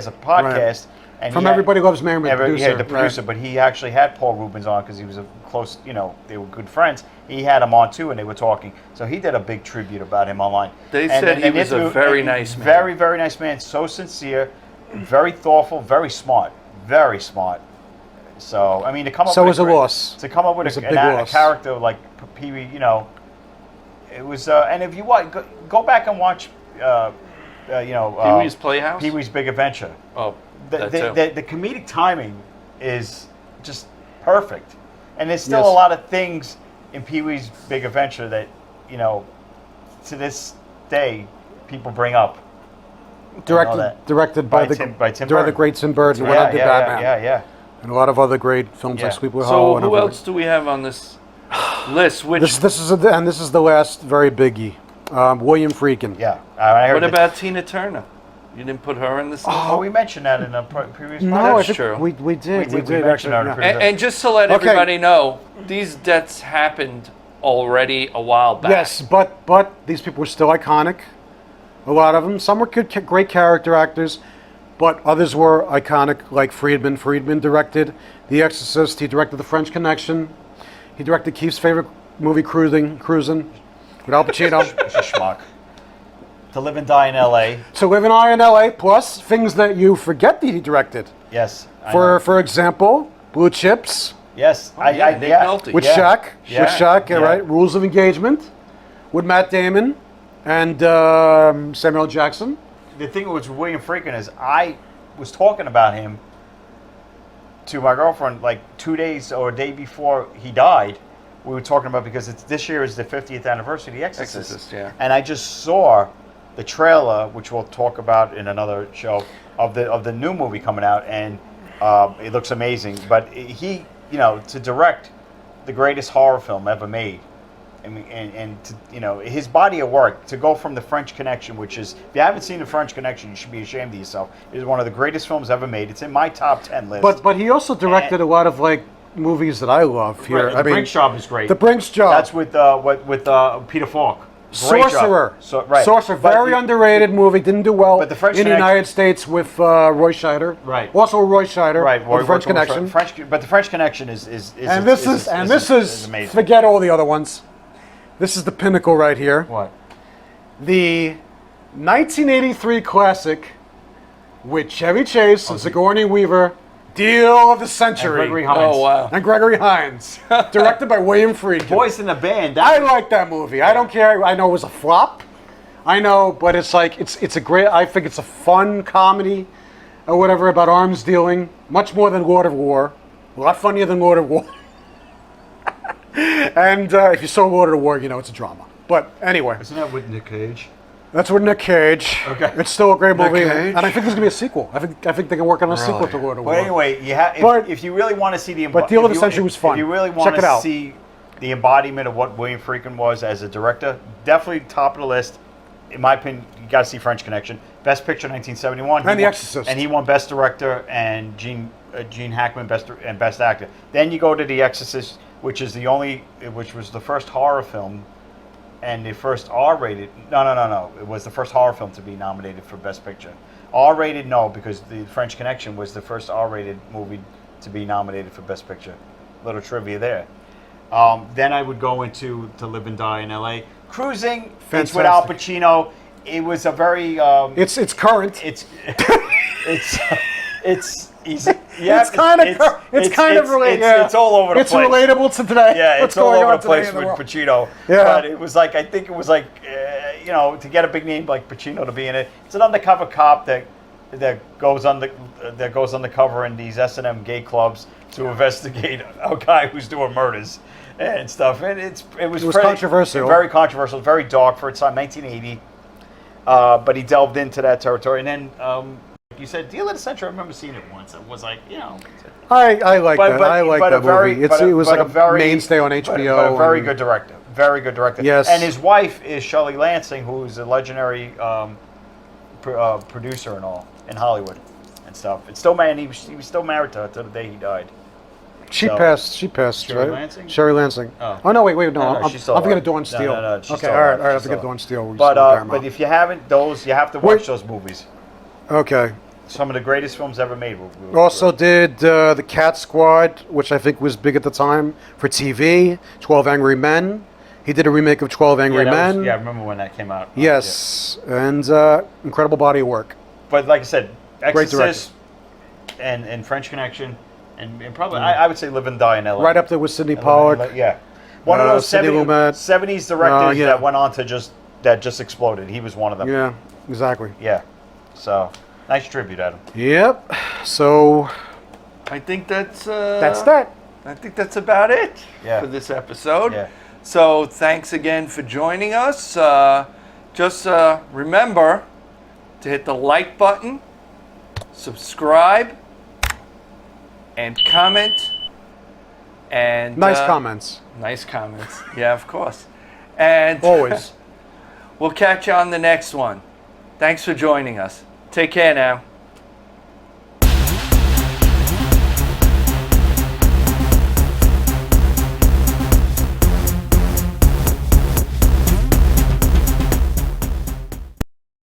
a podcast. And From he had- Everybody Loves Mary, the producer. Yeah, the producer, but he actually had Paul Rubens on because he was a close, they were good friends. He had him on too, and they were talking. So he did a big tribute about him online. They said he was a very nice man. Very, very nice man. So sincere, very thoughtful, very smart. Very smart. So, I mean, to come up So with was a loss. To come up with It was a a big loss. character like Pee Wee, it was, and if you want, go back and watch, Pee-wee's Playhouse? Pee-wee's Big Adventure. Oh, The, that the, too. the, the comedic timing is just perfect. And there's still Yes. a lot of things in Pee-wee's Big Adventure that, to this day, people bring up. Directed by Tim the Burton. great Tim Burton, who Yeah, did yeah, Batman, yeah. and a lot of other great films Yeah. like Sleepaway So Hollow. and who everything. else do we have on this list? Which This is the last very biggie. William Friedkin. Yeah. I heard what that- about Tina Turner? You didn't put her in this list? Oh, we mentioned that in a previous No, podcast. I That's think true. we did. We We did did mention actually. that in yeah. a previous- And just to let Okay. everybody know, these deaths happened already a while back. Yes, but these people were still iconic. A lot of them. Some were good, great character actors, but others were iconic, like Friedman. Friedman directed The Exorcist. He directed The French Connection. He directed Keith's favorite movie, Cruising, with Al Pacino. It's a schmuck. To Live and Die in L.A. To Live and Die in L.A. Plus things that you forget that he directed. Yes. I know. For example, Blue Chips Yes. yeah, Nick Nolte. with Yeah. Shaq. Yeah. With Shaq, Yeah. right? Rules of Engagement with Matt Damon and Samuel L. Jackson. The thing with William Friedkin is I was talking about him to my girlfriend like 2 days or a day before he died. We were talking about because this year is the 50th anniversary of The Exorcist. Exorcist, yeah. And I just saw the trailer, which we'll talk about in another show, of the new movie coming out, and it looks amazing. But he, to direct the greatest horror film ever made, I mean, and to, his body of work, to go from The French Connection, which is, if you haven't seen The French Connection, you should be ashamed of yourself. It is one of the greatest films ever made. It's in my top 10 list. But he also directed a lot of movies that I love here. Right, The Brinks Job is great. The Brinks Job. That's with Peter Falk. Great Sorcerer. job. Right. Sorcerer, But very underrated movie. Didn't do well But The French in the Connection- United States with Roy Scheider. Right. Also Roy Scheider. Right, of The French working with Connection. but The French Connection is And this is amazing. forget all the other ones. This is the pinnacle right here. What? The 1983 classic with Chevy Chase and Sigourney Weaver, Deal of the Century. Gregory Hines. Oh, wow. And Gregory Hines. Directed by William Friedkin. Boys in the Band. I like that movie. I don't care. I know it was a flop. I know, but it's it's a great. I think it's a fun comedy, or whatever, about arms dealing. Much more than Lord of War. A lot funnier than Lord of War. And if you saw Lord of War, you know it's a drama. But anyway, Isn't that with Nick Cage? that's with Nick Cage. Okay. It's still a great movie, Cage? and I think there's gonna be a sequel. I think they can work on a sequel to Lord of War. But anyway, But- if you really want to see but Deal of the Century was fun. If you really Check want it to out. see the embodiment of what William Friedkin was as a director, definitely top of the list. In my opinion, you got to see French Connection. Best Picture 1971. And The Exorcist. And he won Best Director and Gene Hackman Best Actor. Then you go to The Exorcist, which was the first horror film and the first R-rated. No. It was the first horror film to be nominated for Best Picture. R-rated, no, because The French Connection was the first R-rated movie to be nominated for Best Picture. Little trivia there. Then I would go into To Live and Die in L.A. Cruising. It's with Al Pacino. It was a very. It's current. He's it's kind of related. It's all over the It's place. relatable to today. Yeah, What's it's all going over on the place today in with world. Pacino. Yeah. But it was like, I think it was like, to get a big name like Pacino to be in it. It's an undercover cop that goes undercover in these S&M gay clubs to investigate a guy who's doing murders and stuff. And it was pretty controversial. very controversial, very dark for its time, 1980. But he delved into that territory, and then. Like you said, Deal of the Century. I remember seeing it once. It was like, I like that. I like that movie. It was like a very, mainstay on HBO. But a very good director. Very good director. Yes. And his wife is Shirley Lansing, who's a legendary producer and all in Hollywood and stuff. It's still he was still married to her till the day he died. She passed. Sherry right? Lansing? Sherry Lansing. Oh. No, wait, no. No, I'm she's still thinking alive. of Dawn Steele. No, she's okay, still all right, alive. I She's forget still Dawn Steele. But if you haven't, you have to watch Wait. those movies. Okay. Some of the greatest films ever made. Also did the Cat Squad, which I think was big at the time for TV. 12 Angry Men. He did a remake of 12 Angry Men. I remember when that came out. Yes, and incredible body of work. But like I said, Great Exorcist and French Connection, and probably I would say Live and Die in L.A. Right up there with Sidney Pollack. Yeah, one of those Sidney Lumet. 70s directors Yeah. that went on to just exploded. He was one of them. Yeah, exactly. Yeah. So nice tribute, Adam. Yep. So I think that's that. I think that's about it Yeah. for this episode. Yeah. So thanks again for joining us. Just remember to hit the like button, subscribe, and comment. And Nice comments. Nice comments. Yeah, of course. And Always. we'll catch you on the next one. Thanks for joining us. Take care now.